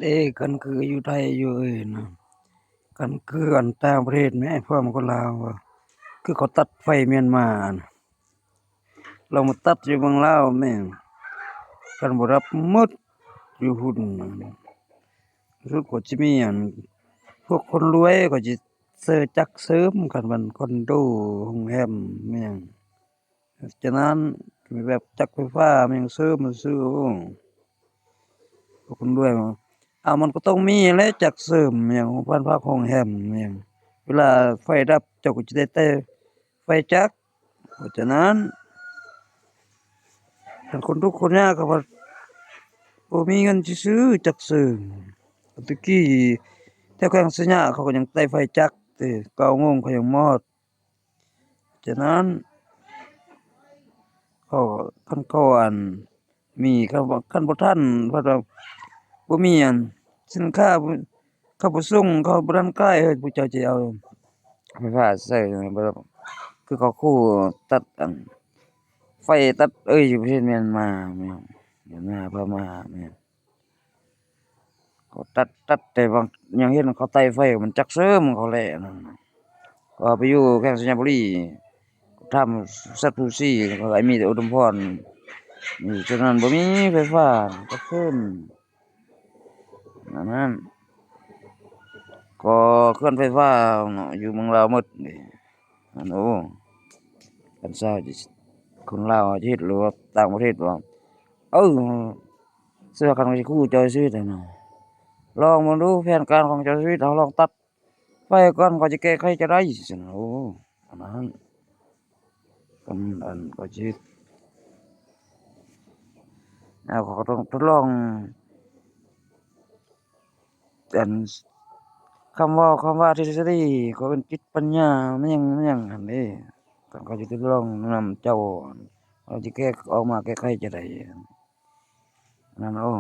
เด้กันคืออยู่ไทยอยู่นะกันคืออันต่างประเทศแม่พร้อมกับลาวอะคือเขาตัดไฟเมียนมาน่ะเรามาตัดอยู่เมืองลาวแม่งกันบ่รับหมดอยู่พุ่นน่ะรู้ก็สิมีอันพวกคนรวยก็สิซื้อจักเสริมกันมันคอนโดโรงแรมแม่งฉะนั้นแบบจักรไฟฟ้าแม่งเสริมมาซื้อโอ้พวกคนรวยมันก็ต้องมีแหละจักเสริมหยังบ้านพักโรงแรมหยังเวลาไฟดับเจ้าก็จะได้แต่ไฟจักรเพราะฉะนั้นคันคนทุกข์คนยากก็ว่าบ่มีเงินสิซื้อจักเสริมตะกี้แถวแขวงสะยะเขาก็ยังใช้ไฟจักรติ9 โมงเขายังมอดฉะนั้นเขาคันเขามีคันบ่ทันว่าบ่มีสินค้าเขาบ่ส่งเขาบ่ทันขายเฮ้ยผู้เจ้าสิเอาไฟฟ้าใช้บ่คือเขาขู่ตัดไฟตัดอยู่ประเทศเมียนมาแม่นเมียนมาพม่าแม่นเขาตัดแต่บางยังเห็นเขาไต่ไฟมันจักเสริมเขาแหละนั่นน่ะก็ไปอยู่แขวงสัญบุรีทำสัตว์ภูสีแล้วก็ไอ้มีแต่อุดมพรอยู่ฉะนั้นบ่มีไฟฟ้าจักเสริมอันนั้นก็เครื่องไฟฟ้าเนาะอยู่เมืองลาวหมดนี่อันโอ้คันซาคนลาวเฮ็ดหรือว่าต่างประเทศว่าเออเสื้อกันสิคู่จอยชีวิตอะเนาะลองมาดูแผนการของจอยชีวิตเราลองตัดไฟก่อนก็จะแก้ไขจะได้ซั่นโอ้อันนั้นก็สิเขาก็ต้องทดลองอันคำว่าทฤษฎีเขาเป็นจิตปัญญามันหยังหั่นเด้เขาสิทดลองนำเจ้าเขาสิแก้ออกมาแก้ไขจะได้อันนั้นโอ้